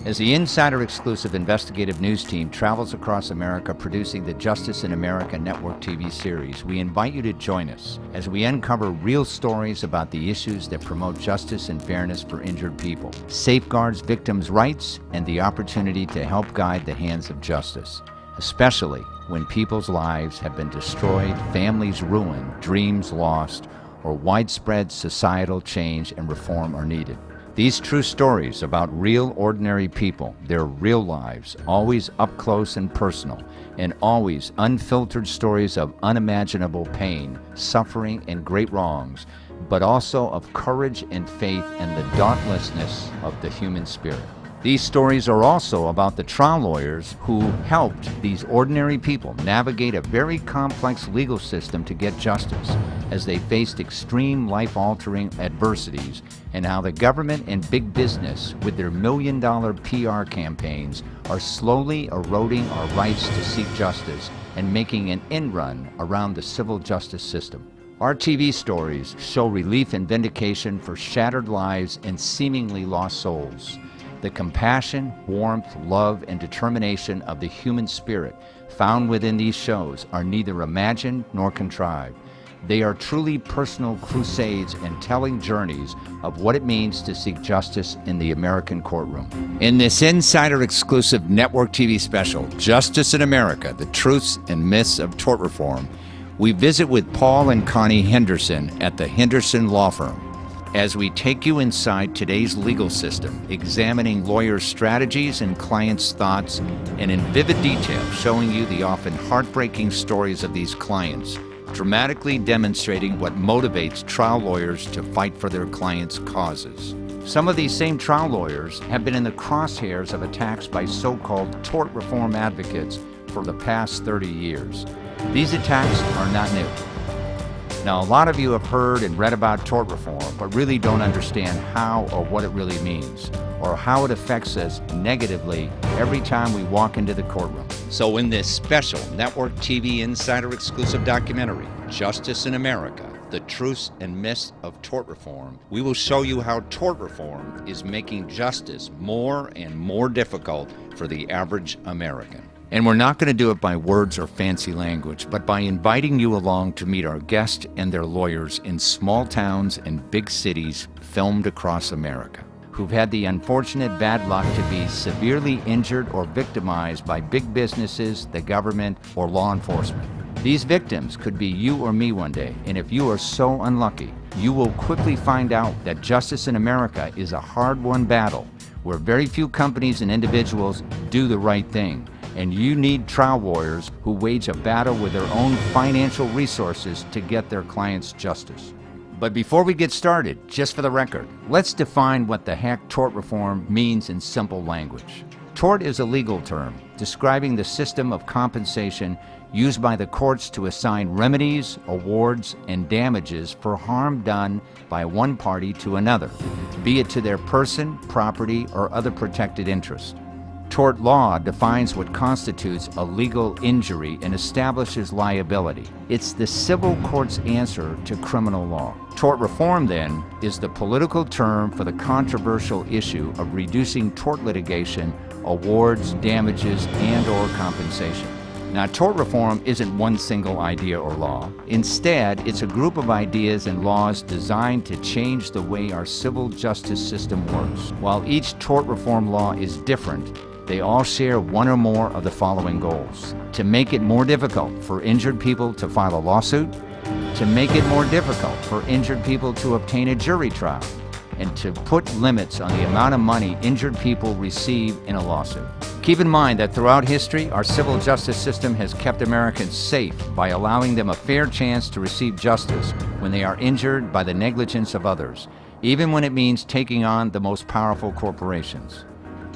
As the insider-exclusive investigative news team travels across America producing the Justice in America Network TV series, we invite you to join us as we uncover real stories about the issues that promote justice and fairness for injured people, safeguards victims' rights, and the opportunity to help guide the hands of justice, especially when people's lives have been destroyed, families ruined, dreams lost, or widespread societal change and reform are needed. These true stories about real, ordinary people, their real lives, always up close and personal, and always unfiltered stories of unimaginable pain, suffering, and great wrongs, but also of courage and faith and the dauntlessness of the human spirit. These stories are also about the trial lawyers who helped these ordinary people navigate a very complex legal system to get justice as they faced extreme life-altering adversities, and how the government and big business with their million-dollar PR campaigns are slowly eroding our rights to seek justice and making an end run around the civil justice system. Our TV stories show relief and vindication for shattered lives and seemingly lost souls. The compassion, warmth, love, and determination of the human spirit found within these shows are neither imagined nor contrived. They are truly personal crusades and telling journeys of what it means to seek justice in the American courtroom. In this insider-exclusive network TV special, Justice in America, The Truths and Myths of Tort Reform, we visit with Paul and Connie Henderson at the Henderson Law Firm, as we take you inside today's legal system, examining lawyers' strategies and clients' thoughts, and in vivid detail showing you the often heartbreaking stories of these clients, dramatically demonstrating what motivates trial lawyers to fight for their clients' causes. Some of these same trial lawyers have been in the crosshairs of attacks by so-called tort reform advocates for the past 30 years. These attacks are not new. Now, a lot of you have heard and read about tort reform, but really don't understand how or what it really means, or how it affects us negatively every time we walk into the courtroom. So in this special network TV insider exclusive documentary, Justice in America, The Truths and Myths of Tort Reform, we will show you how tort reform is making justice more and more difficult for the average American. And we're not going to do it by words or fancy language, but by inviting you along to meet our guests and their lawyers in small towns and big cities filmed across America, who've had the unfortunate bad luck to be severely injured or victimized by big businesses, the government, or law enforcement. These victims could be you or me one day, and if you are so unlucky, you will quickly find out that justice in America is a hard-won battle where very few companies and individuals do the right thing. And you need trial lawyers who wage a battle with their own financial resources to get their clients justice. But before we get started, just for the record, let's define what the heck tort reform means in simple language. Tort is a legal term describing the system of compensation used by the courts to assign remedies, awards, and damages for harm done by one party to another, be it to their person, property, or other protected interest. Tort law defines what constitutes a legal injury and establishes liability. It's the civil court's answer to criminal law. Tort reform, then, is the political term for the controversial issue of reducing tort litigation, awards, damages, and/or compensation. Now, tort reform isn't one single idea or law. Instead, it's a group of ideas and laws designed to change the way our civil justice system works. While each tort reform law is different, they all share one or more of the following goals: to make it more difficult for injured people to file a lawsuit, to make it more difficult for injured people to obtain a jury trial, and to put limits on the amount of money injured people receive in a lawsuit. Keep in mind that throughout history, our civil justice system has kept Americans safe by allowing them a fair chance to receive justice when they are injured by the negligence of others, even when it means taking on the most powerful corporations.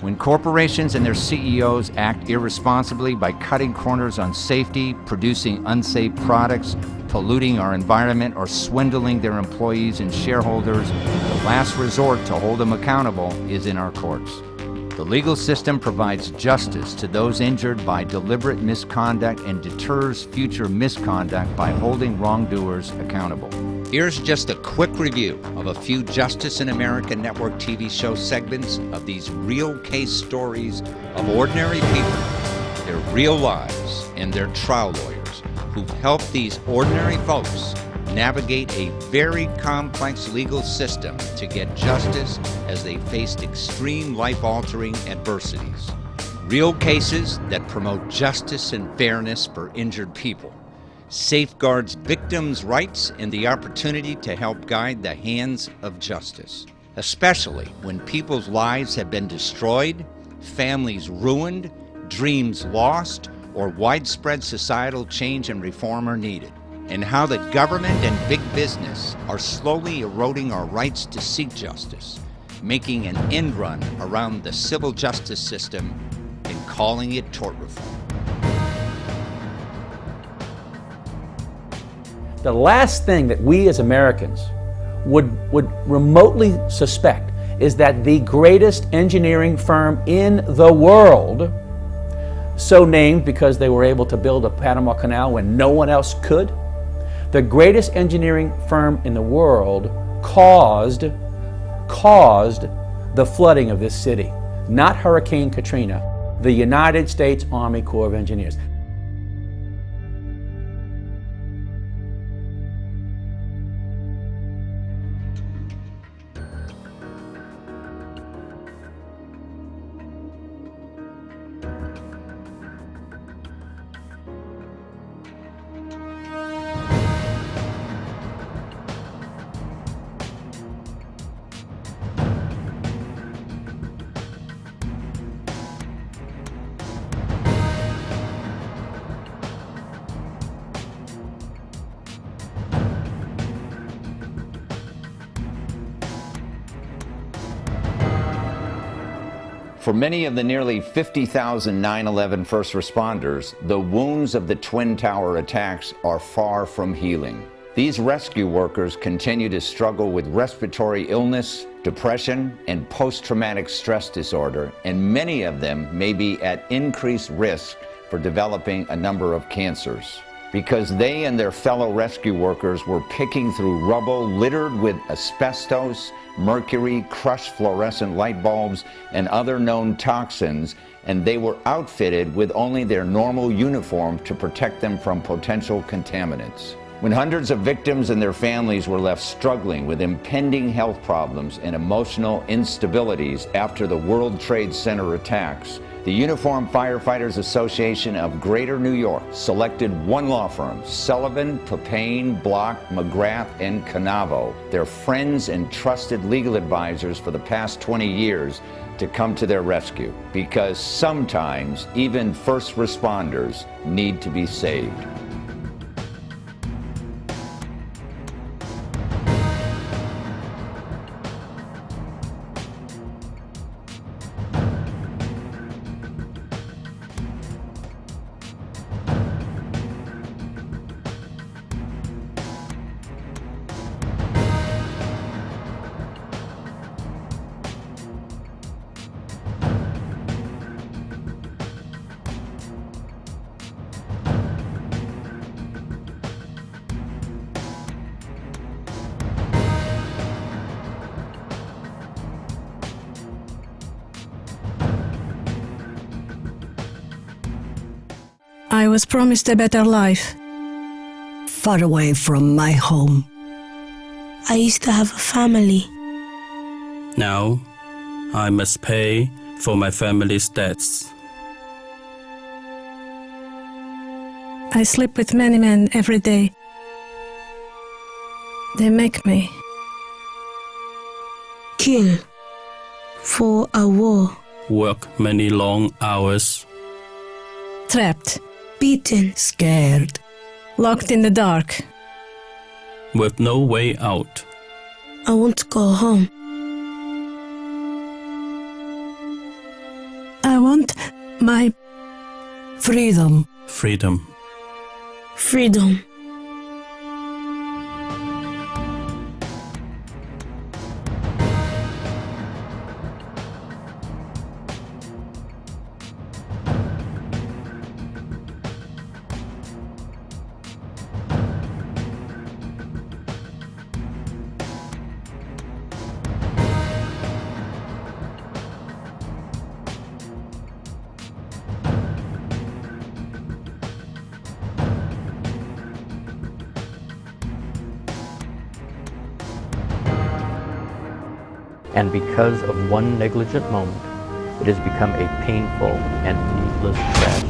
When corporations and their CEOs act irresponsibly by cutting corners on safety, producing unsafe products, polluting our environment, or swindling their employees and shareholders, the last resort to hold them accountable is in our courts. The legal system provides justice to those injured by deliberate misconduct and deters future misconduct by holding wrongdoers accountable. Here's just a quick review of a few Justice in America Network TV show segments of these real case stories of ordinary people, their real lives, and their trial lawyers who've helped these ordinary folks navigate a very complex legal system to get justice as they faced extreme life-altering adversities. Real cases that promote justice and fairness for injured people, safeguards victims' rights and the opportunity to help guide the hands of justice, especially when people's lives have been destroyed, families ruined, dreams lost, or widespread societal change and reform are needed, and how the government and big business are slowly eroding our rights to seek justice, making an end run around the civil justice system and calling it tort reform. The last thing that we as Americans would remotely suspect is that the greatest engineering firm in the world, so named because they were able to build a Panama Canal when no one else could, the greatest engineering firm in the world caused the flooding of this city. Not Hurricane Katrina, the United States Army Corps of Engineers. For many of the nearly 50,000 9/11 first responders, the wounds of the Twin Tower attacks are far from healing. These rescue workers continue to struggle with respiratory illness, depression, and post-traumatic stress disorder, and many of them may be at increased risk for developing a number of cancers, because they and their fellow rescue workers were picking through rubble littered with asbestos, mercury, crushed fluorescent light bulbs, and other known toxins, and they were outfitted with only their normal uniform to protect them from potential contaminants. When hundreds of victims and their families were left struggling with impending health problems and emotional instabilities after the World Trade Center attacks, the Uniformed Firefighters Association of Greater New York selected one law firm, Sullivan, Papain, Block, McGrath, and Canavo, their friends and trusted legal advisors for the past 20 years, to come to their rescue, because sometimes even first responders need to be saved. I was promised a better life. Far away from my home. I used to have a family. Now, I must pay for my family's debts. I sleep with many men every day. They make me. Kill. For a war. Work many long hours. Trapped. Beaten. Scared. Locked in the dark. With no way out. I want to go home. I want my Freedom. Freedom. Freedom. And because of one negligent moment, it has become a painful and needless tragedy.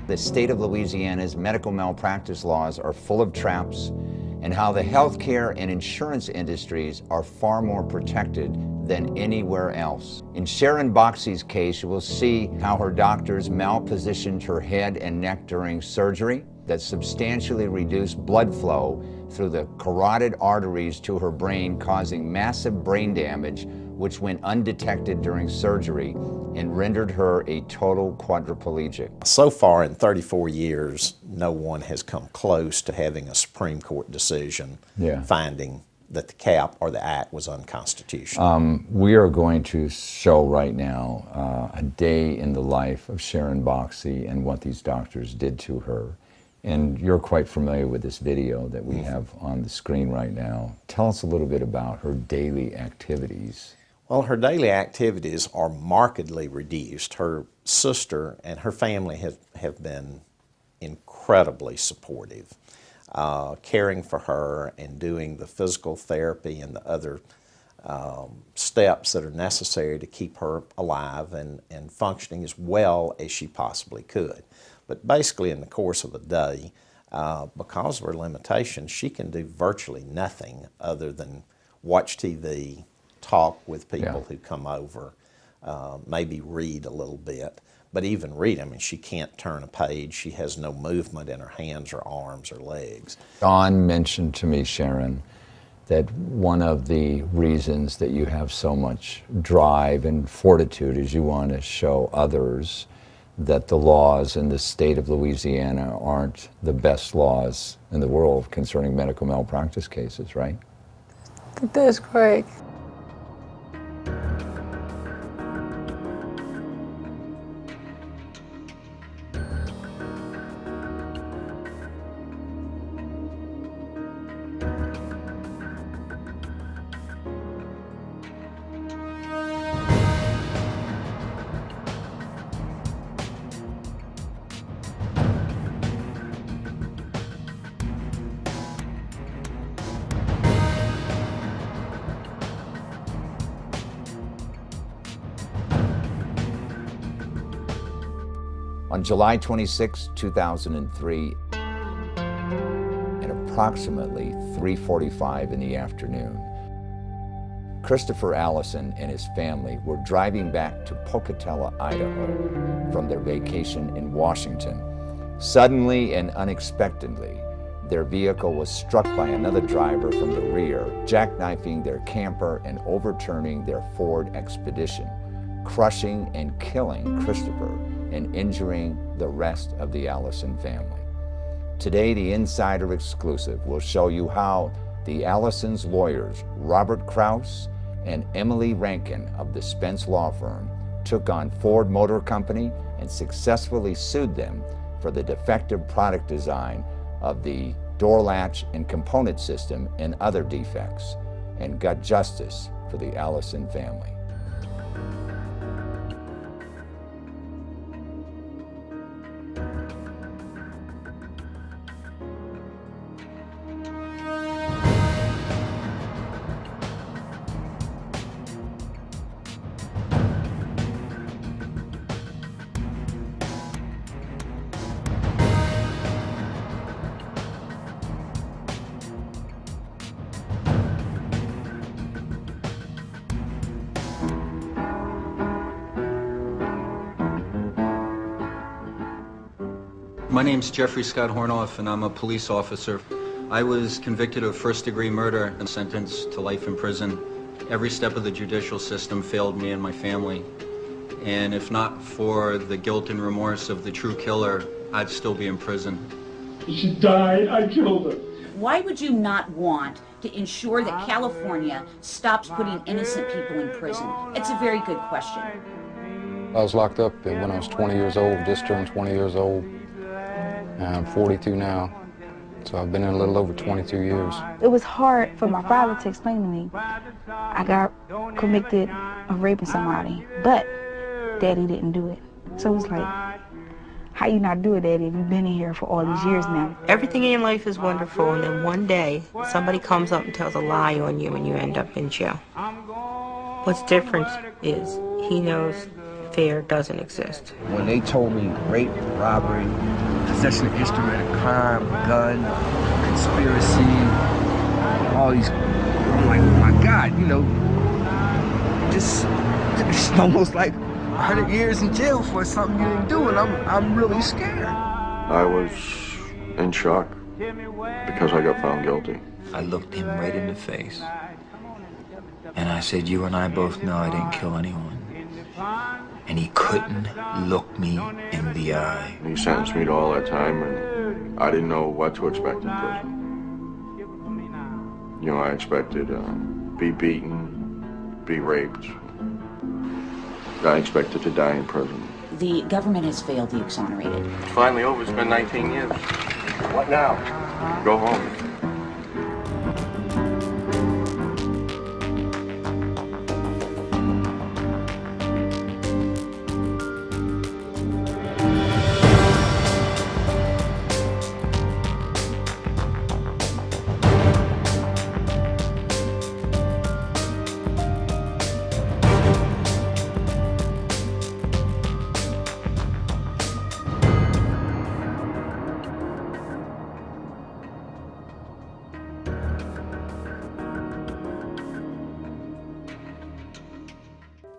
The state of Louisiana's medical malpractice laws are full of traps, and how the healthcare and insurance industries are far more protected than anywhere else. In Sharon Boxey's case, you will see how her doctors malpositioned her head and neck during surgery that substantially reduced blood flow through the carotid arteries to her brain, causing massive brain damage, which went undetected during surgery and rendered her a total quadriplegic. So far in 34 years, no one has come close to having a Supreme Court decision finding that the cap or the act was unconstitutional. We are going to show right now a day in the life of Sharon Boxey and what these doctors did to her. And you're quite familiar with this video that we have on the screen right now. Tell us a little bit about her daily activities. Well, her daily activities are markedly reduced. Her sister and her family have been incredibly supportive, caring for her and doing the physical therapy and the other steps that are necessary to keep her alive and functioning as well as she possibly could. But basically in the course of a day, because of her limitations, she can do virtually nothing other than watch TV, talk with people who come over, maybe read a little bit. But even read, I mean, she can't turn a page. She has no movement in her hands or arms or legs. Don mentioned to me, Sharon, that one of the reasons that you have so much drive and fortitude is you want to show others that the laws in the state of Louisiana aren't the best laws in the world concerning medical malpractice cases, right? That's correct. On July 26, 2003, at approximately 3:45 in the afternoon, Christopher Allison and his family were driving back to Pocatello, Idaho, from their vacation in Washington. Suddenly and unexpectedly, their vehicle was struck by another driver from the rear, jackknifing their camper and overturning their Ford Expedition, crushing and killing Christopher and injuring the rest of the Allison family. Today, the Insider Exclusive will show you how the Allisons' lawyers, Robert Krause and Emily Rankin of the Spence Law Firm took on Ford Motor Company and successfully sued them for the defective product design of the door latch and component system and other defects, and got justice for the Allison family. My name's Jeffrey Scott Hornoff, and I'm a police officer. I was convicted of first-degree murder and sentenced to life in prison. Every step of the judicial system failed me and my family. And if not for the guilt and remorse of the true killer, I'd still be in prison. She died, I killed her. Why would you not want to ensure that California stops putting innocent people in prison? It's a very good question. I was locked up when I was 20 years old, just turned 20 years old. I'm 42 now, so I've been in a little over 22 years. It was hard for my father to explain to me. I got convicted of raping somebody, but Daddy didn't do it. So it's like, how you not do it, Daddy, if you've been in here for all these years now? Everything in life is wonderful, and then one day, somebody comes up and tells a lie on you and you end up in jail. What's different is he knows fair doesn't exist. When they told me rape, robbery, possession of instrument of crime, gun, conspiracy, all these, I'm like, oh my God, you know, just it's almost like 100 years in jail for something you didn't do, and I'm really scared. I was in shock because I got found guilty. I looked him right in the face, and I said, you and I both know I didn't kill anyone. And he couldn't look me in the eye. He sentenced me to all that time, and I didn't know what to expect in prison. You know, I expected be beaten, be raped. I expected to die in prison. The government has failed the exonerated. It's finally over. It's been 19 years. What now? Go home.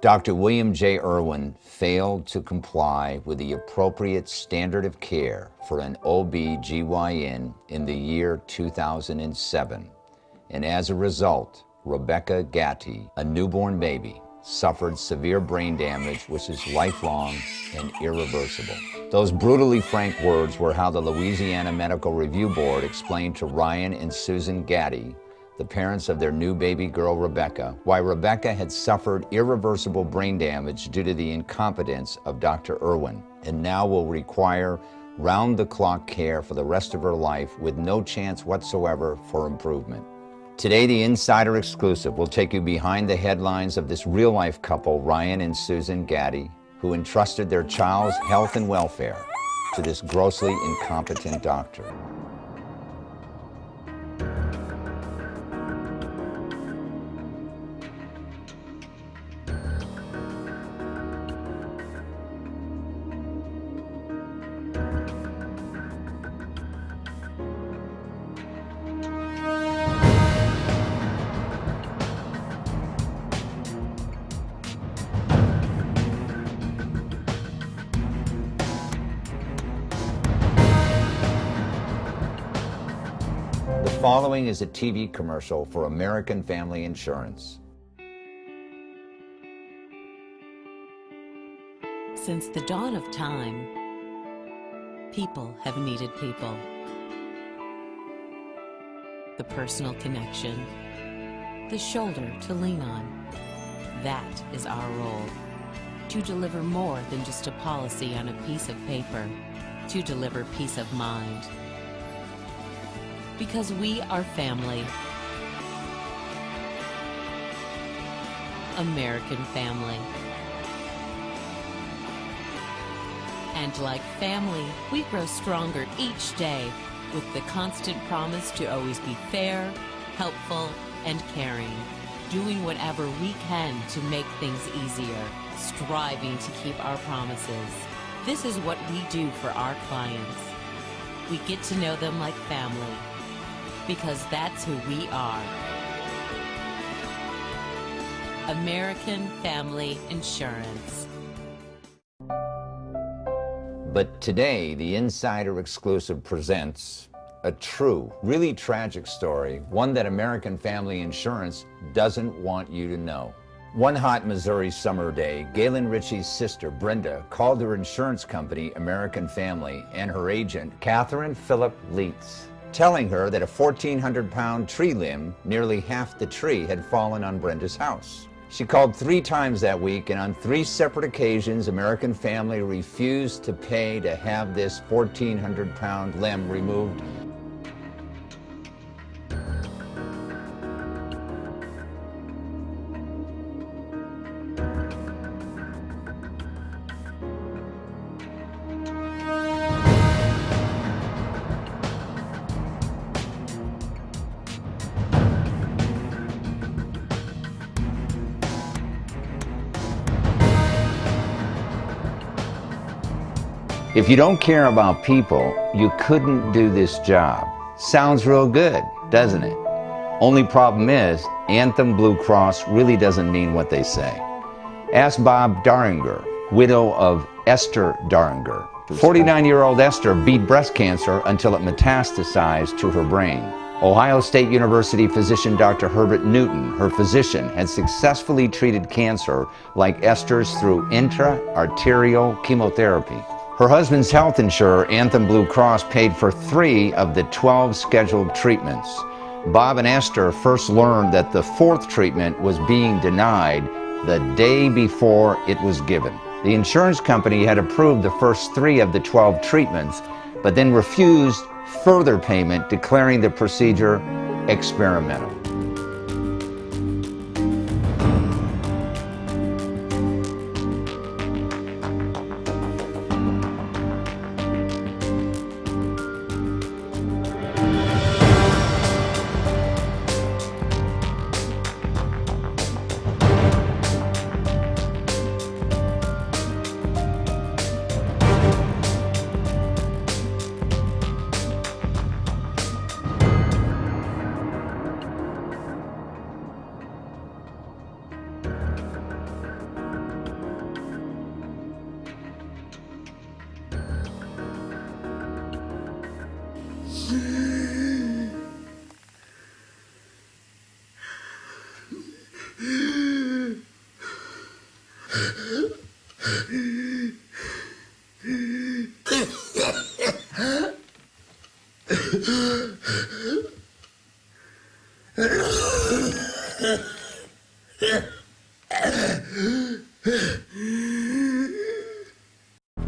Dr. William J. Irwin failed to comply with the appropriate standard of care for an OB/GYN in the year 2007. And as a result, Rebecca Gatti, a newborn baby, suffered severe brain damage which is lifelong and irreversible. Those brutally frank words were how the Louisiana Medical Review Board explained to Ryan and Susan Gatti, the parents of their new baby girl Rebecca, why Rebecca had suffered irreversible brain damage due to the incompetence of Dr. Irwin, and now will require round-the-clock care for the rest of her life with no chance whatsoever for improvement. Today, the Insider Exclusive will take you behind the headlines of this real-life couple, Ryan and Susan Gatti, who entrusted their child's health and welfare to this grossly incompetent doctor. The following is a TV commercial for American Family Insurance. Since the dawn of time, people have needed people. The personal connection, the shoulder to lean on. That is our role. To deliver more than just a policy on a piece of paper. To deliver peace of mind. Because we are family. American family. And like family, we grow stronger each day with the constant promise to always be fair, helpful, and caring. Doing whatever we can to make things easier, striving to keep our promises. This is what we do for our clients. We get to know them like family, because that's who we are. American Family Insurance. But today, the Insider Exclusive presents a true, really tragic story, one that American Family Insurance doesn't want you to know. One hot Missouri summer day, Galen Ritchie's sister, Brenda, called her insurance company, American Family, and her agent, Catherine Phillip Leitz, telling her that a 1,400-pound tree limb, nearly half the tree, had fallen on Brenda's house. She called 3 times that week, and on 3 separate occasions, American Family refused to pay to have this 1,400-pound limb removed. If you don't care about people, you couldn't do this job. Sounds real good, doesn't it? Only problem is, Anthem Blue Cross really doesn't mean what they say. Ask Bob Daringer, widow of Esther Daringer. 49-year-old Esther beat breast cancer until it metastasized to her brain. Ohio State University physician Dr. Herbert Newton, her physician, had successfully treated cancer like Esther's through intra-arterial chemotherapy. Her husband's health insurer, Anthem Blue Cross, paid for 3 of the 12 scheduled treatments. Bob and Esther first learned that the 4th treatment was being denied the day before it was given. The insurance company had approved the first 3 of the 12 treatments, but then refused further payment, declaring the procedure experimental.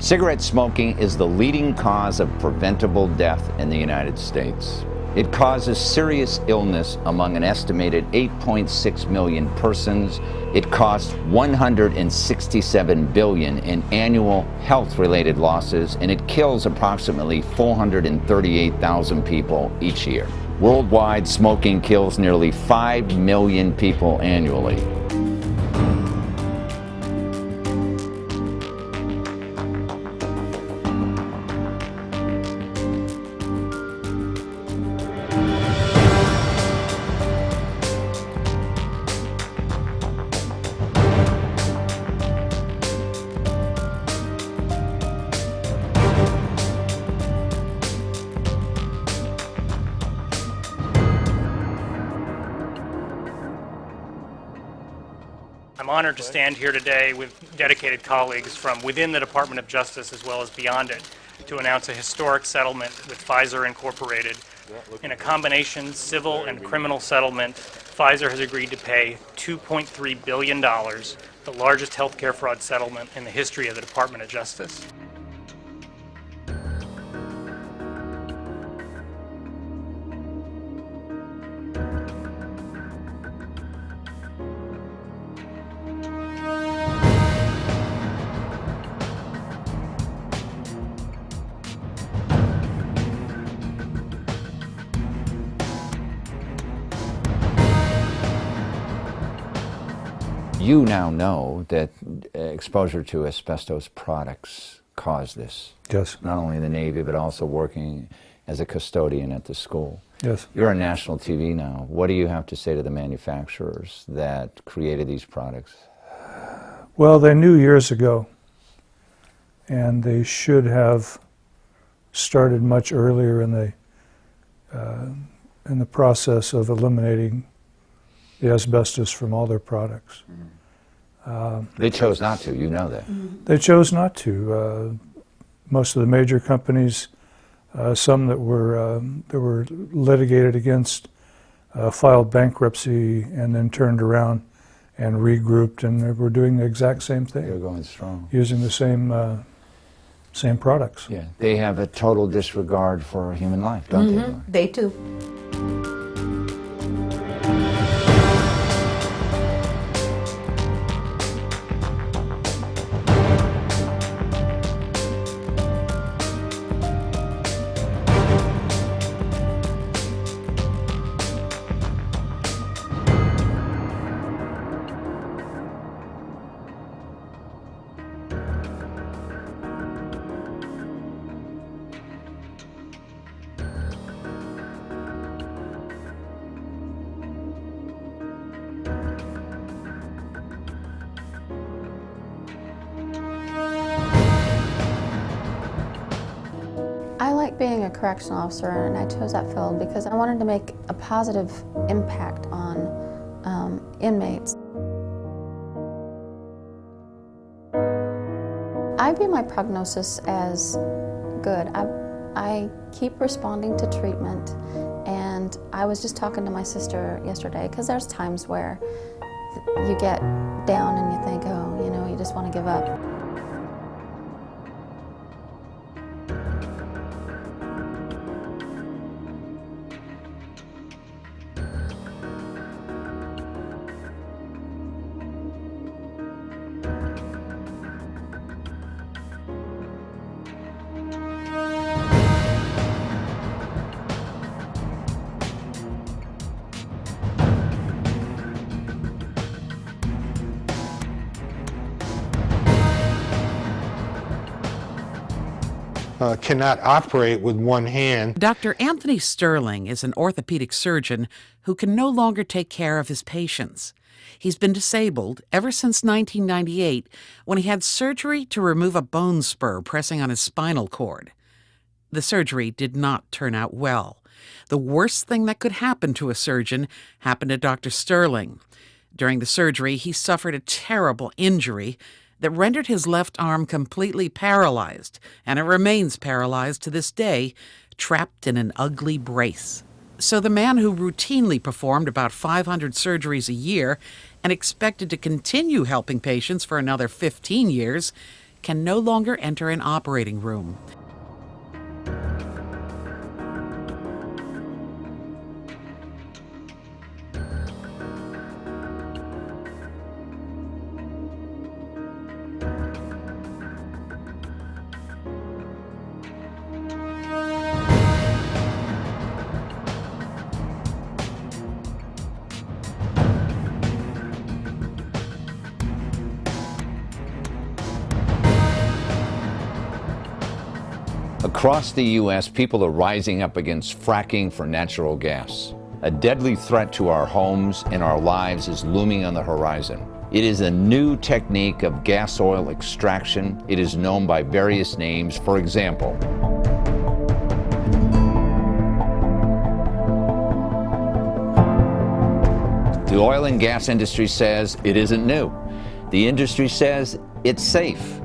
Cigarette smoking is the leading cause of preventable death in the United States. It causes serious illness among an estimated 8.6 million persons. It costs $167 billion in annual health-related losses, and it kills approximately 438,000 people each year. Worldwide, smoking kills nearly 5 million people annually. I'm honored to stand here today with dedicated colleagues from within the Department of Justice as well as beyond it to announce a historic settlement with Pfizer Incorporated. In a combination civil and criminal settlement, Pfizer has agreed to pay $2.3 billion, the largest healthcare fraud settlement in the history of the Department of Justice. You now know that exposure to asbestos products caused this. Yes. Not only in the Navy, but also working as a custodian at the school. Yes. You're on national TV now. What do you have to say to the manufacturers that created these products? Well, they knew years ago, and they should have started much earlier in the process of eliminating the asbestos from all their products. They chose not to, you know that. They chose not to. Most of the major companies, some that were litigated against, filed bankruptcy and then turned around and regrouped, and they were doing the exact same thing. They're going strong. Using the same products. Yeah, they have a total disregard for human life, don't they? They do. I like being a correctional officer, and I chose that field because I wanted to make a positive impact on inmates. I view my prognosis as good. I keep responding to treatment, and I was just talking to my sister yesterday because there's times where you get down and you think, oh, you know, you just want to give up. Cannot operate with one hand. Dr. Anthony Sterling is an orthopedic surgeon who can no longer take care of his patients. He's been disabled ever since 1998 when he had surgery to remove a bone spur pressing on his spinal cord. The surgery did not turn out well. The worst thing that could happen to a surgeon happened to Dr. Sterling. During the surgery, he suffered a terrible injury that rendered his left arm completely paralyzed, and it remains paralyzed to this day, trapped in an ugly brace. So the man who routinely performed about 500 surgeries a year and expected to continue helping patients for another 15 years can no longer enter an operating room. Across the U.S., people are rising up against fracking for natural gas. A deadly threat to our homes and our lives is looming on the horizon. It is a new technique of gas oil extraction. It is known by various names. For example, the oil and gas industry says it isn't new. The industry says it's safe.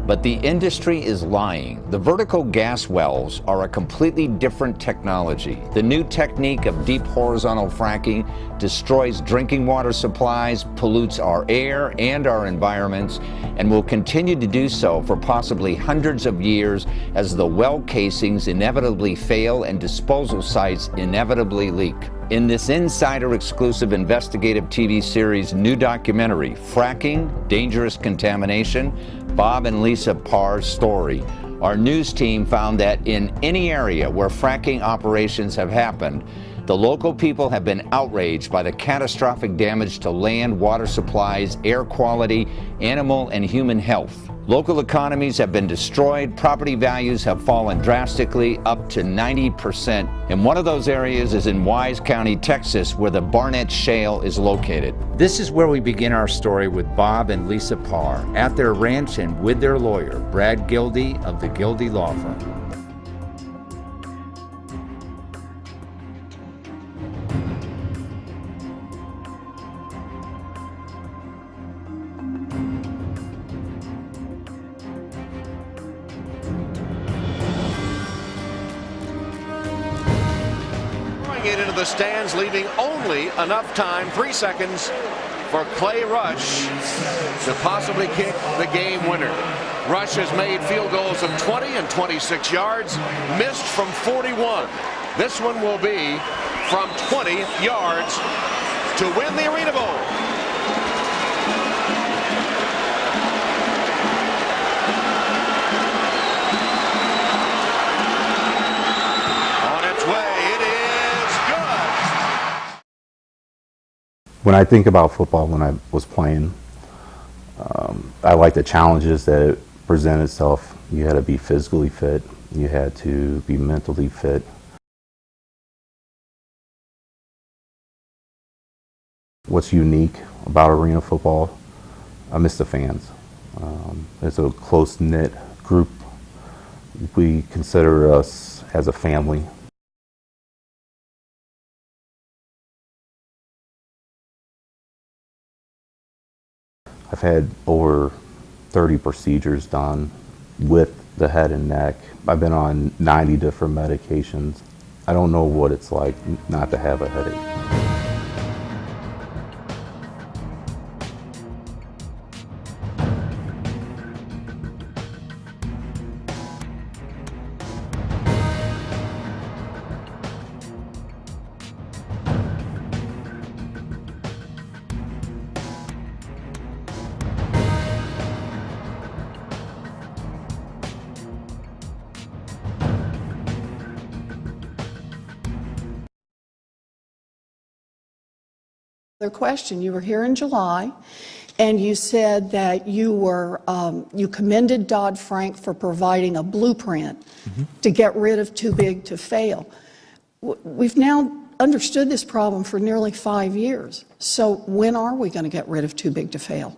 But the industry is lying. The vertical gas wells are a completely different technology. The new technique of deep horizontal fracking destroys drinking water supplies, pollutes our air and our environments, and will continue to do so for possibly hundreds of years as the well casings inevitably fail and disposal sites inevitably leak. In this insider-exclusive investigative TV series new documentary, Fracking, Dangerous Contamination, Bob and Lisa Parr's Story, our news team found that in any area where fracking operations have happened, the local people have been outraged by the catastrophic damage to land, water supplies, air quality, animal and human health. Local economies have been destroyed, property values have fallen drastically, up to 90%. And one of those areas is in Wise County, Texas, where the Barnett Shale is located. This is where we begin our story with Bob and Lisa Parr at their ranch and with their lawyer, Brad Gildy of the Gildy Law Firm. It into the stands, leaving only enough time, 3 seconds, for Clay Rush to possibly kick the game winner. Rush has made field goals of 20 and 26 yards, missed from 41. This one will be from 20 yards to win the Arena Bowl. When I think about football when I was playing, I like the challenges that it presented itself. You had to be physically fit. You had to be mentally fit. What's unique about arena football, I miss the fans. It's a close-knit group. We consider us as a family. I've had over 30 procedures done with the head and neck. I've been on 90 different medications. I don't know what it's like not to have a headache. Another question. You were here in July, and you said that you were you commended Dodd-Frank for providing a blueprint to get rid of too big to fail. We've now understood this problem for nearly 5 years. So when are we going to get rid of too big to fail?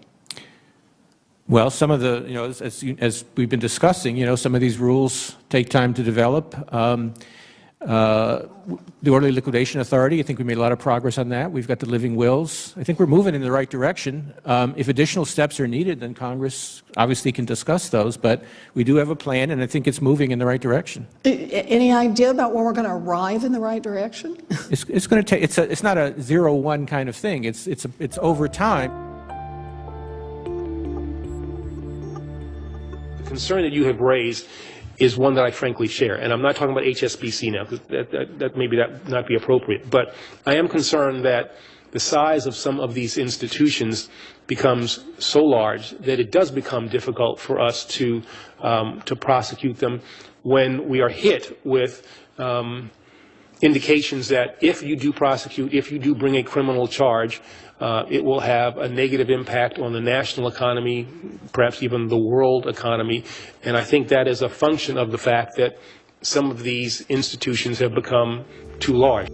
Well, some of the, as we've been discussing, some of these rules take time to develop. The Orderly Liquidation Authority, I think we made a lot of progress on that. We've got the living wills. I think we're moving in the right direction. If additional steps are needed, then Congress obviously can discuss those, but we do have a plan, and I think it's moving in the right direction. Any idea about when we're going to arrive in the right direction? It's going to take, it's not a 0-1 kind of thing. It's over time. The concern that you have raised is one that I frankly share. And I'm not talking about HSBC now, because that maybe that not be appropriate. But I am concerned that the size of some of these institutions becomes so large that it does become difficult for us to prosecute them when we are hit with indications that if you do prosecute, if you do bring a criminal charge, it will have a negative impact on the national economy, perhaps even the world economy. And I think that is a function of the fact that some of these institutions have become too large.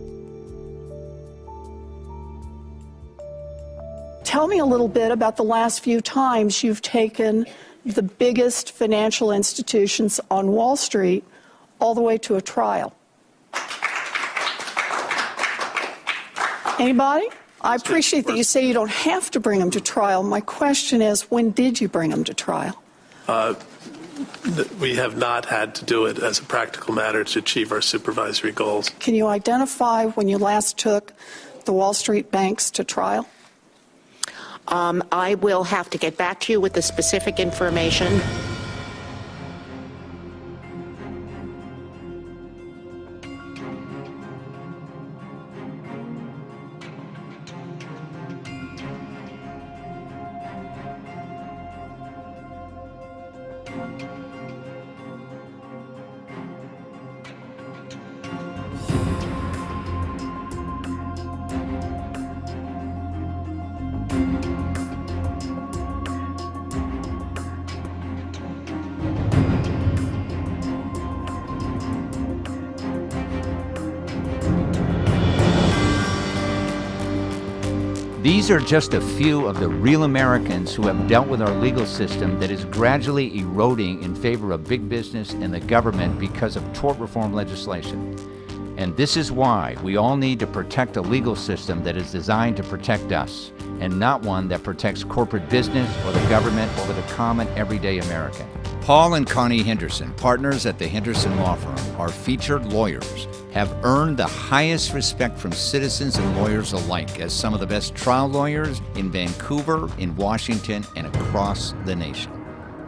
Tell me a little bit about the last few times you've taken the biggest financial institutions on Wall Street all the way to a trial. Anybody? I appreciate that you say you don't have to bring them to trial. My question is, when did you bring them to trial? we have not had to do it as a practical matter to achieve our supervisory goals. Can you identify when you last took the Wall Street banks to trial? I will have to get back to you with the specific information. These are just a few of the real Americans who have dealt with our legal system that is gradually eroding in favor of big business and the government because of tort reform legislation. And this is why we all need to protect a legal system that is designed to protect us, and not one that protects corporate business or the government over the common everyday American. Paul and Connie Henderson, partners at the Henderson Law Firm, are featured lawyers, have earned the highest respect from citizens and lawyers alike as some of the best trial lawyers in Vancouver, in Washington, and across the nation.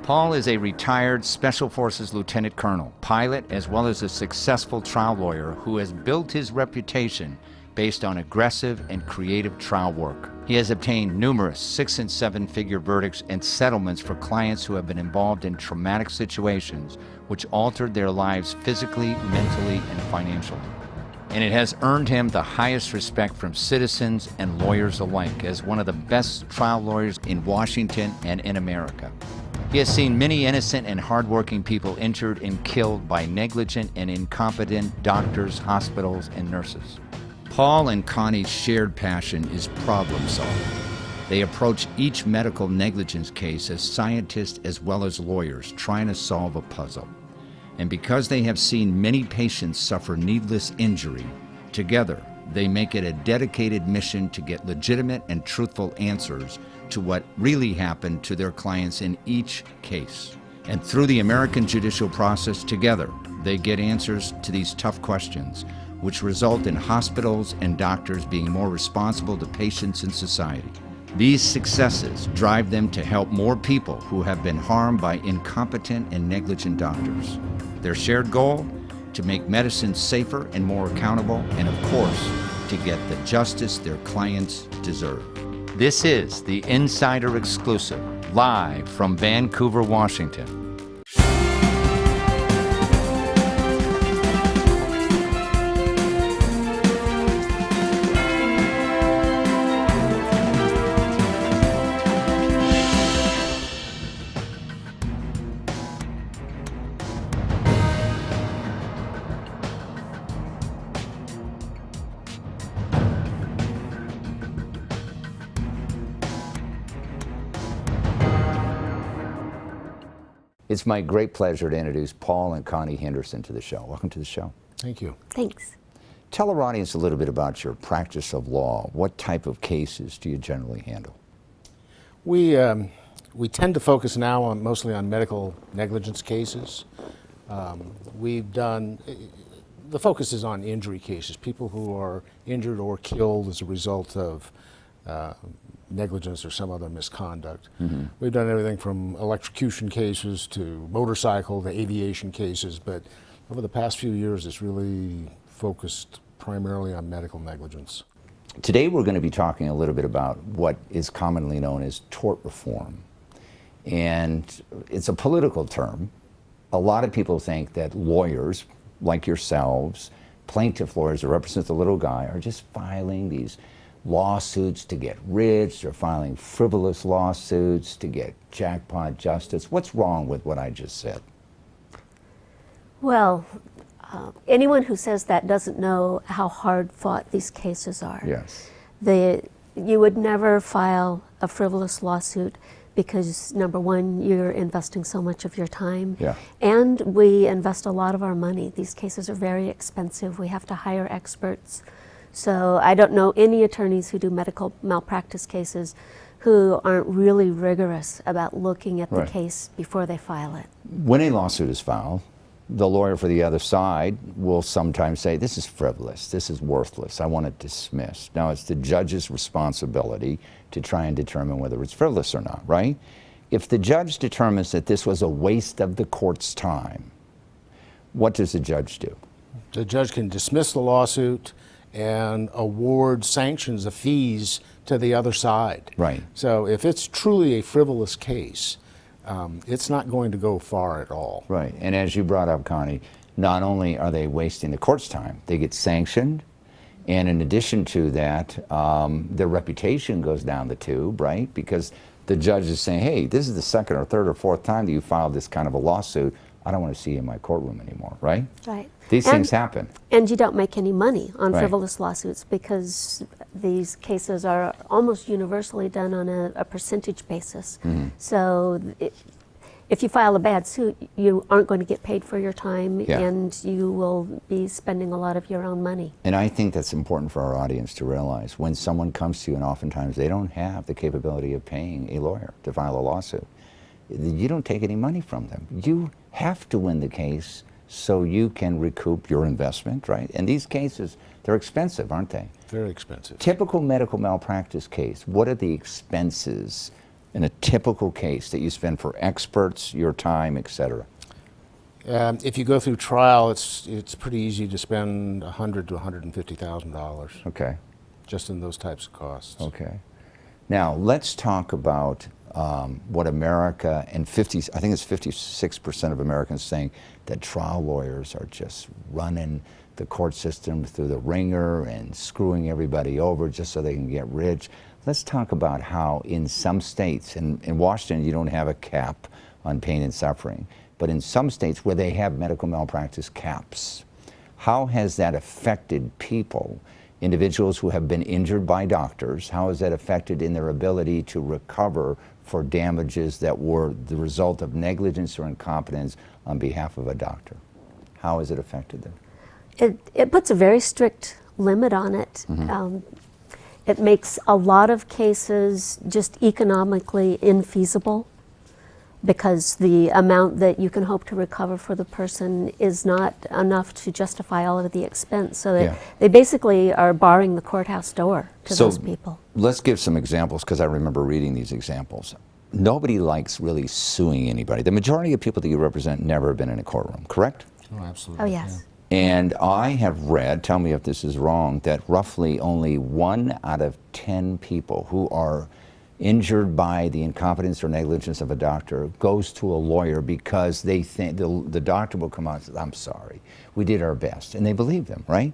Paul is a retired Special Forces Lieutenant Colonel, pilot, as well as a successful trial lawyer who has built his reputation based on aggressive and creative trial work. He has obtained numerous 6- and 7-figure verdicts and settlements for clients who have been involved in traumatic situations which altered their lives physically, mentally, and financially. And it has earned him the highest respect from citizens and lawyers alike as one of the best trial lawyers in Washington and in America. He has seen many innocent and hardworking people injured and killed by negligent and incompetent doctors, hospitals, and nurses. Paul and Connie's shared passion is problem solving. They approach each medical negligence case as scientists as well as lawyers trying to solve a puzzle. And because they have seen many patients suffer needless injury, together they make it a dedicated mission to get legitimate and truthful answers to what really happened to their clients in each case. And through the American judicial process, together they get answers to these tough questions, which result in hospitals and doctors being more responsible to patients and society. These successes drive them to help more people who have been harmed by incompetent and negligent doctors. Their shared goal? To make medicine safer and more accountable, and of course, to get the justice their clients deserve. This is the Insider Exclusive, live from Vancouver, Washington. It's my great pleasure to introduce Paul and Connie Henderson to the show. Welcome to the show. Thank you. Thanks. Tell our audience a little bit about your practice of law. What type of cases do you generally handle? We tend to focus now mostly on medical negligence cases. The focus is on injury cases, people who are injured or killed as a result of negligence or some other misconduct. Mm-hmm. We've done everything from electrocution cases to motorcycle to aviation cases, but over the past few years it's really focused primarily on medical negligence. Today we're going to be talking a little bit about what is commonly known as tort reform. And it's a political term. A lot of people think that lawyers like yourselves, plaintiff lawyers that represent the little guy, are just filing these lawsuits to get rich. They're filing frivolous lawsuits to get jackpot justice. What's wrong with what I just said? Well, anyone who says that doesn't know how hard fought these cases are. Yes. You would never file a frivolous lawsuit because, number one, you're investing so much of your time. Yeah. And we invest a lot of our money. These cases are very expensive. We have to hire experts. So I don't know any attorneys who do medical malpractice cases who aren't really rigorous about looking at the Right. case before they file it. When a lawsuit is filed, the lawyer for the other side will sometimes say, this is frivolous, this is worthless, I want it dismissed. Now, it's the judge's responsibility to try and determine whether it's frivolous or not, right? If the judge determines that this was a waste of the court's time, what does the judge do? The judge can dismiss the lawsuit and award sanctions of fees to the other side. Right. So if it's truly a frivolous case, it's not going to go far at all. Right, and as you brought up, Connie, not only are they wasting the court's time, they get sanctioned, and in addition to that, their reputation goes down the tube, right? Because the judge is saying, hey, this is the second or third or fourth time that you filed this kind of a lawsuit. I don't want to see you in my courtroom anymore, right? Right. These things happen. And you don't make any money on Right. frivolous lawsuits because these cases are almost universally done on a percentage basis. Mhm. So if you file a bad suit, you aren't going to get paid for your time, Yeah. and you will be spending a lot of your own money. And I think that's important for our audience to realize. When someone comes to you, and oftentimes they don't have the capability of paying a lawyer to file a lawsuit, you don't take any money from them. You have to win the case so you can recoup your investment, right? And these cases, they're expensive, aren't they? Very expensive. Typical medical malpractice case, what are the expenses in a typical case that you spend for experts, your time, et cetera? If you go through trial, it's pretty easy to spend $100,000 to $150,000. Okay. Just in those types of costs. Okay. Now, let's talk about what America, and I think it's 56% of Americans saying that trial lawyers are just running the court system through the ringer and screwing everybody over just so they can get rich. Let's talk about how in some states, in Washington you don't have a cap on pain and suffering, but in some states where they have medical malpractice caps, how has that affected people, individuals who have been injured by doctors? How has that affected in their ability to recover for damages that were the result of negligence or incompetence on behalf of a doctor? How has it affected them? It puts a very strict limit on it. It makes a lot of cases just economically infeasible because the amount that you can hope to recover for the person is not enough to justify all of the expense. So they basically are barring the courthouse door to those people. Let's give some examples, because I remember reading these examples. Nobody likes really suing anybody. The majority of people that you represent never have been in a courtroom, correct? Oh, absolutely. Oh, yes. And I have read, tell me if this is wrong, that roughly only 1 out of 10 people who are injured by the incompetence or negligence of a doctor goes to a lawyer because they think the doctor will come out and say, I'm sorry, we did our best. And they believe them, right?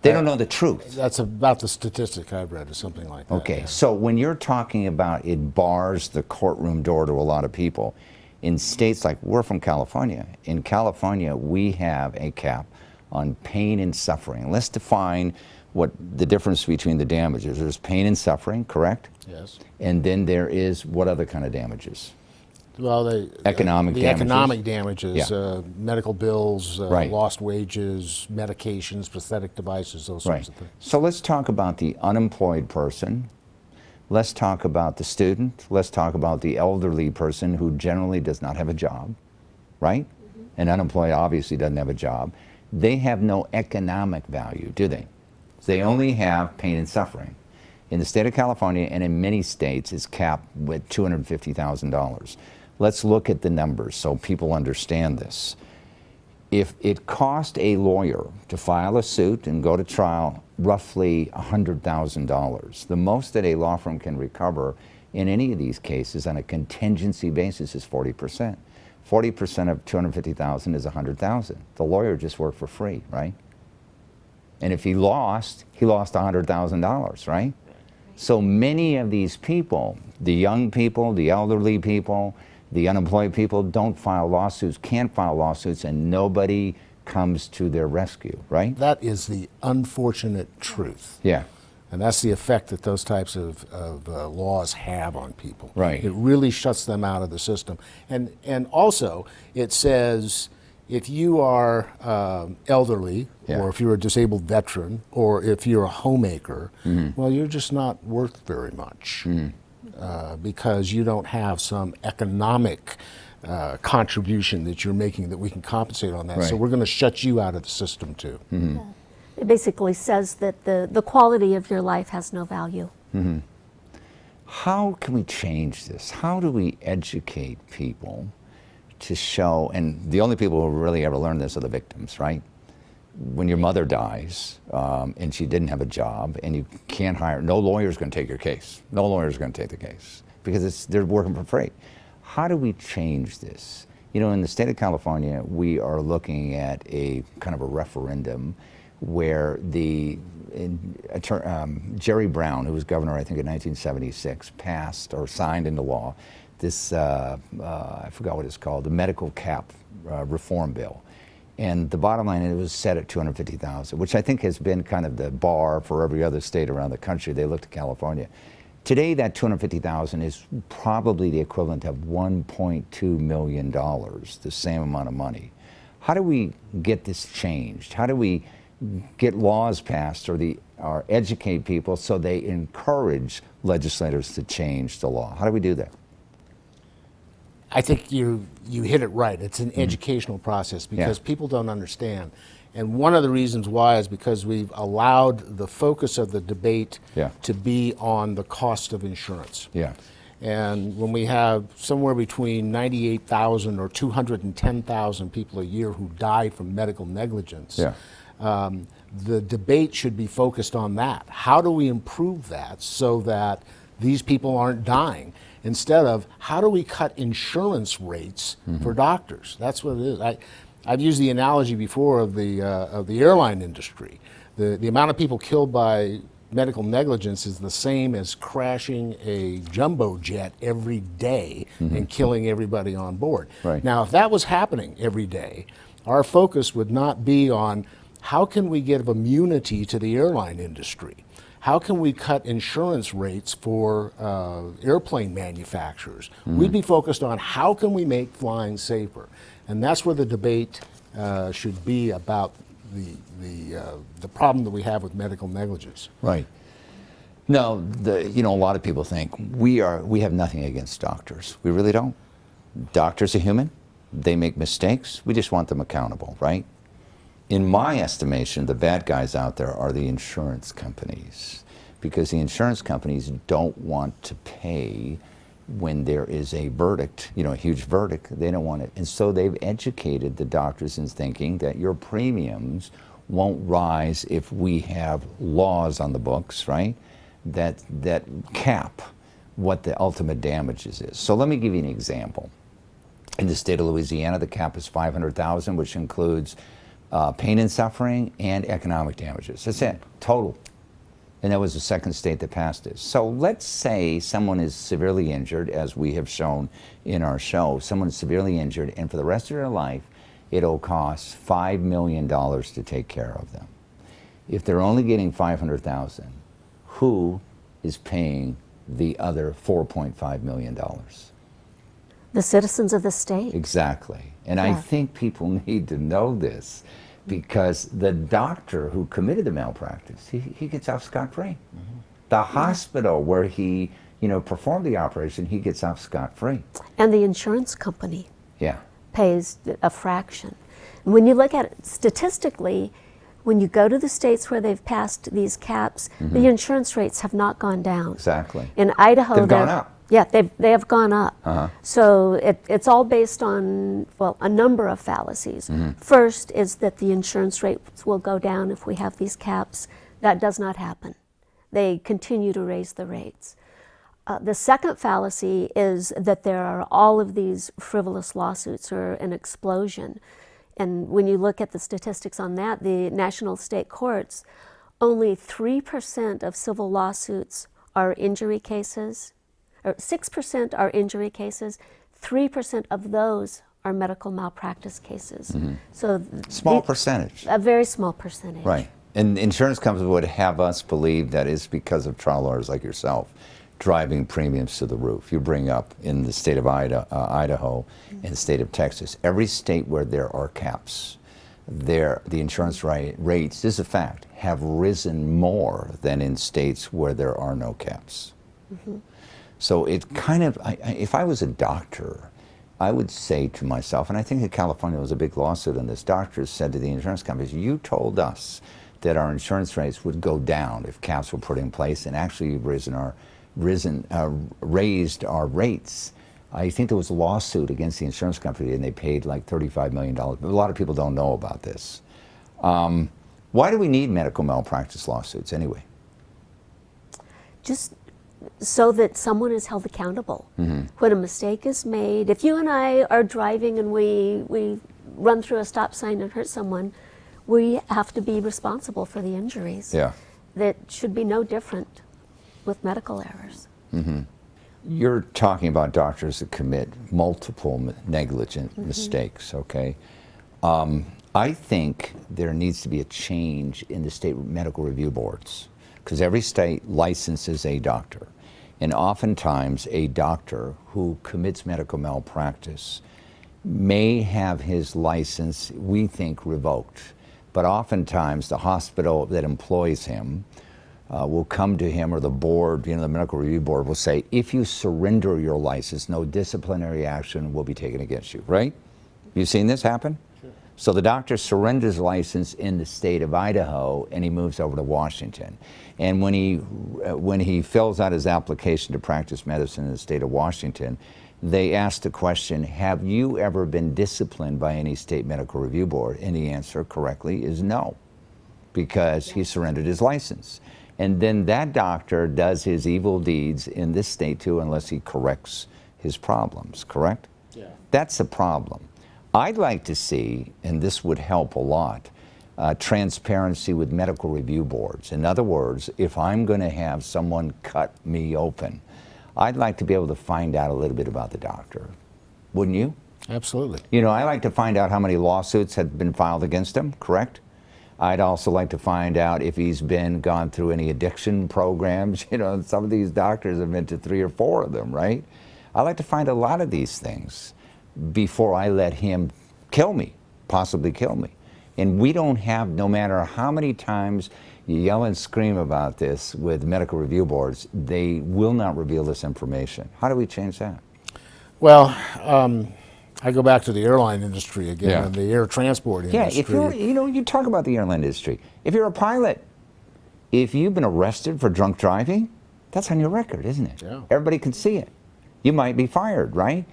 They don't know the truth. That's about the statistic I've read, or something like that. Okay, so when you're talking about it bars the courtroom door to a lot of people, in states like, we're from California. In California, we have a cap on pain and suffering. Let's define what the difference between the damages. There's pain and suffering, correct? Yes. And then there is what other kind of damages? Well, economic damages. Economic damages, Yeah. Medical bills, Right. lost wages, medications, prosthetic devices, those sorts of things. So let's talk about the unemployed person. Let's talk about the student. Let's talk about the elderly person who generally does not have a job, right? And unemployed obviously doesn't have a job. They have no economic value, do they? They only have pain and suffering. In the state of California and in many states, it's capped with $250,000. Let's look at the numbers so people understand this. If it cost a lawyer to file a suit and go to trial roughly $100,000, the most that a law firm can recover in any of these cases on a contingency basis is 40%. 40% of $250,000 is $100,000. The lawyer just worked for free, right? And if he lost $100,000, right? So many of these people, the young people, the elderly people, the unemployed people don't file lawsuits, can't file lawsuits, and nobody comes to their rescue, right? That is the unfortunate truth. Yeah. And that's the effect that those types of laws have on people. Right. It really shuts them out of the system. And also, it says if you are elderly, or if you're a disabled veteran, or if you're a homemaker, well, you're just not worth very much. because you don't have some economic contribution that you're making that we can compensate on that. Right. So we're going to shut you out of the system too. Mm-hmm. It basically says that the quality of your life has no value. Mm-hmm. How can we change this? How do we educate people to show, and the only people who really ever learn this are the victims, right? When your mother dies and she didn't have a job and you can't hire, no lawyer's going to take your case. No lawyer's going to take the case because they're working for free. How do we change this? You know, in the state of California, we are looking at a kind of a referendum where Jerry Brown, who was governor, I think, in 1976, passed or signed into law this, I forgot what it's called, the medical cap reform bill. And the bottom line, it was set at $250,000, which I think has been kind of the bar for every other state around the country. They looked at California. Today, that $250,000 is probably the equivalent of $1.2 million, the same amount of money. How do we get this changed? How do we get laws passed or educate people so they encourage legislators to change the law? How do we do that? I think you hit it right. It's an educational process because people don't understand. And one of the reasons why is because we've allowed the focus of the debate to be on the cost of insurance. Yeah. And when we have somewhere between 98,000 or 210,000 people a year who die from medical negligence, the debate should be focused on that. How do we improve that so that these people aren't dying? Instead of how do we cut insurance rates for doctors? That's what it is. I've used the analogy before of the airline industry. The amount of people killed by medical negligence is the same as crashing a jumbo jet every day and killing everybody on board. Right. Now, if that was happening every day, our focus would not be on how can we give immunity to the airline industry? How can we cut insurance rates for airplane manufacturers? We'd be focused on how can we make flying safer? And that's where the debate should be about the problem that we have with medical negligence. Right. No, you know, a lot of people think we have nothing against doctors. We really don't. Doctors are human. They make mistakes. We just want them accountable, right? In my estimation, the bad guys out there are the insurance companies, because the insurance companies don't want to pay when there is a verdict, you know, a huge verdict. They don't want it. And so they've educated the doctors in thinking that your premiums won't rise if we have laws on the books, right, that cap what the ultimate damages is. So let me give you an example. In the state of Louisiana, the cap is $500,000, which includes pain and suffering and economic damages. That's it, total. And that was the second state that passed it. So let's say someone is severely injured, as we have shown in our show. Someone is severely injured, and for the rest of their life, it'll cost $5 million to take care of them. If they're only getting $500,000, who is paying the other $4.5 million? The citizens of the state. Exactly. And I think people need to know this, because the doctor who committed the malpractice, he gets off scot-free. The hospital where he, you know, performed the operation, he gets off scot-free. And the insurance company pays a fraction. And when you look at it statistically, when you go to the states where they've passed these caps, the insurance rates have not gone down. Exactly. In Idaho, they've gone up. Yeah, they have gone up. So it's all based on, well, a number of fallacies. First is that the insurance rates will go down if we have these caps. That does not happen. They continue to raise the rates. The second fallacy is that there are all of these frivolous lawsuits, or an explosion. And when you look at the statistics on that, the national state courts, only 3% of civil lawsuits are injury cases. Or 6% are injury cases, 3% of those are medical malpractice cases. So small percentage. A very small percentage. Right. And insurance companies would have us believe that it's because of trial lawyers like yourself driving premiums to the roof. You bring up in the state of Idaho and the state of Texas, every state where there are caps, the insurance rates, this is a fact, have risen more than in states where there are no caps. So it kind of, if I was a doctor, I would say to myself, and I think in California there was a big lawsuit on this, doctors said to the insurance companies, you told us that our insurance rates would go down if caps were put in place, and actually raised our rates. I think there was a lawsuit against the insurance company and they paid like $35 million. But a lot of people don't know about this. Why do we need medical malpractice lawsuits anyway? Just so that someone is held accountable. When a mistake is made, if you and I are driving and we run through a stop sign and hurt someone, we have to be responsible for the injuries. Yeah. That should be no different with medical errors. You're talking about doctors that commit multiple negligent mistakes, okay? I think there needs to be a change in the state medical review boards, because every state licenses a doctor. And oftentimes a doctor who commits medical malpractice may have his license, we think, revoked. But oftentimes the hospital that employs him will come to him, or the board, the medical review board will say, if you surrender your license, no disciplinary action will be taken against you, right? You seen this happen? Sure. So the doctor surrenders license in the state of Idaho and he moves over to Washington. And when he fills out his application to practice medicine in the state of Washington, they ask the question, have you ever been disciplined by any state medical review board? And the answer correctly is no, because he surrendered his license. And then that doctor does his evil deeds in this state too, unless he corrects his problems, correct? Yeah. That's a problem. I'd like to see, and this would help a lot, transparency with medical review boards. In other words, if I'm going to have someone cut me open, I'd like to be able to find out a little bit about the doctor. Wouldn't you? Absolutely. You know, I like to find out how many lawsuits had been filed against him, correct? I'd also like to find out if he's gone through any addiction programs. You know, some of these doctors have been to 3 or 4 of them, right? I like to find a lot of these things before I let him kill me, possibly kill me. And we don't have, no matter how many times you yell and scream about this with medical review boards, they will not reveal this information. How do we change that? Well, I go back to the airline industry again, and the air transport industry. Yeah, if you're, you talk about the airline industry. If you're a pilot, if you've been arrested for drunk driving, that's on your record, isn't it? Yeah. Everybody can see it. You might be fired, right?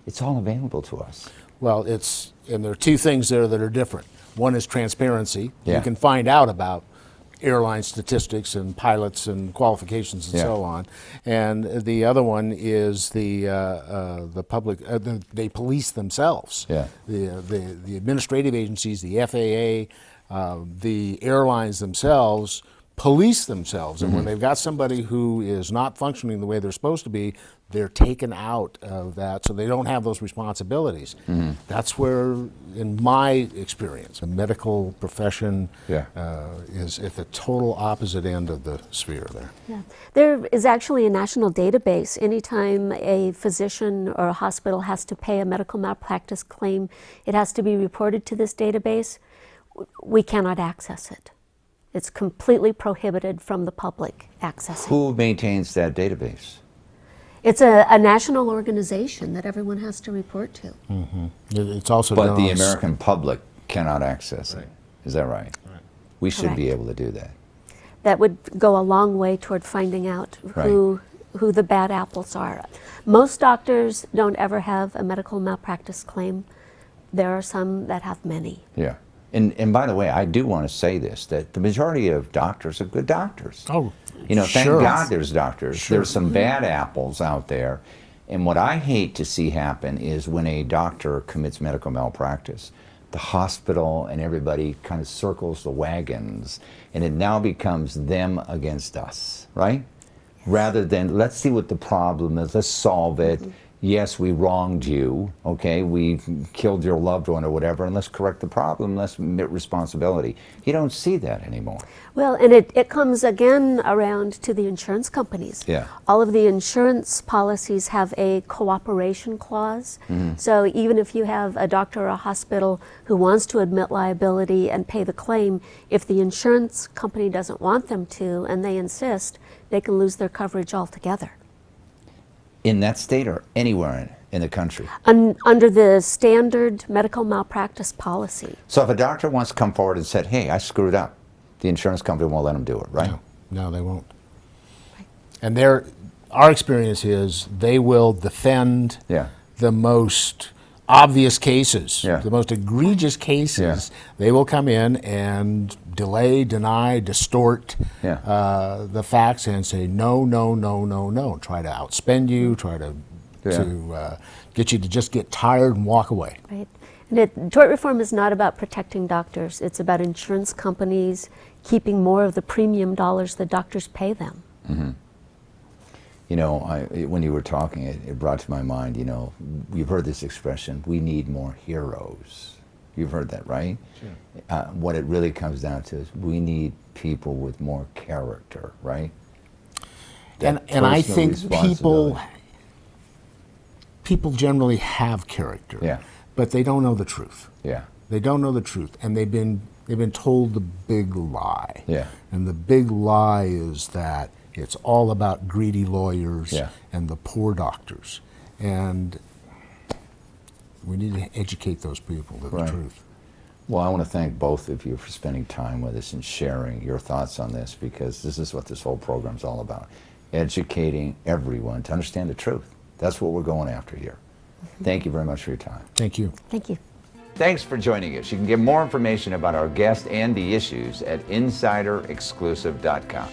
It's all available to us. Well, and there are 2 things there that are different. One is transparency. Yeah. You can find out about airline statistics and pilots and qualifications and so on. And the other one is the public, they police themselves. Yeah. The administrative agencies, the FAA, the airlines themselves police themselves. And when they've got somebody who is not functioning the way they're supposed to be, they're taken out of that, so they don't have those responsibilities. That's where, in my experience, the medical profession is at the total opposite end of the sphere there. Yeah. There is actually a national database. Anytime a physician or a hospital has to pay a medical malpractice claim, it has to be reported to this database. We cannot access it. It's completely prohibited from the public accessing. Who maintains that database? It's a national organization that everyone has to report to. It's also but the American public cannot access it. Is that right? We should Correct. be able to do that. That would go a long way toward finding out who the bad apples are. Most doctors don't ever have a medical malpractice claim. There are some that have many. Yeah. And by the way, I do want to say this, that the majority of doctors are good doctors. Oh, thank God there's doctors. There's some bad apples out there. And what I hate to see happen is when a doctor commits medical malpractice, the hospital and everybody kind of circles the wagons, and it now becomes them against us, right? Rather than, let's see what the problem is, let's solve it. Yes, we wronged you, okay, we killed your loved one or whatever, and let's correct the problem, let's admit responsibility. You don't see that anymore. Well, and it comes again around to the insurance companies. Yeah. All of the insurance policies have a cooperation clause. So even if you have a doctor or a hospital who wants to admit liability and pay the claim, if the insurance company doesn't want them to and they insist, they can lose their coverage altogether. In that state or anywhere in the country? Under the standard medical malpractice policy. So if a doctor wants to come forward and said, hey, I screwed up, the insurance company won't let him do it, right? No, they won't. And our experience is they will defend the most obvious cases, the most egregious cases. They will come in and delay, deny, distort the facts and say no, no, no, no, no. Try to outspend you, try to get you to just get tired and walk away. Right. And tort reform is not about protecting doctors. It's about insurance companies keeping more of the premium dollars the doctors pay them. Mm-hmm. You know, when you were talking, it brought to my mind, you know, you've heard this expression, we need more heroes. You've heard that, right? Sure. What it really comes down to is we need people with more character, right? And I think people generally have character, but they don't know the truth. Yeah. They don't know the truth, and they've been told the big lie. Yeah. And the big lie is that it's all about greedy lawyers and the poor doctors. And we need to educate those people to the truth. Well, I want to thank both of you for spending time with us and sharing your thoughts on this, because this is what this whole program is all about. Educating everyone to understand the truth. That's what we're going after here. Thank you very much for your time. Thank you. Thank you. Thanks for joining us. You can get more information about our guest and the issues at insiderexclusive.com.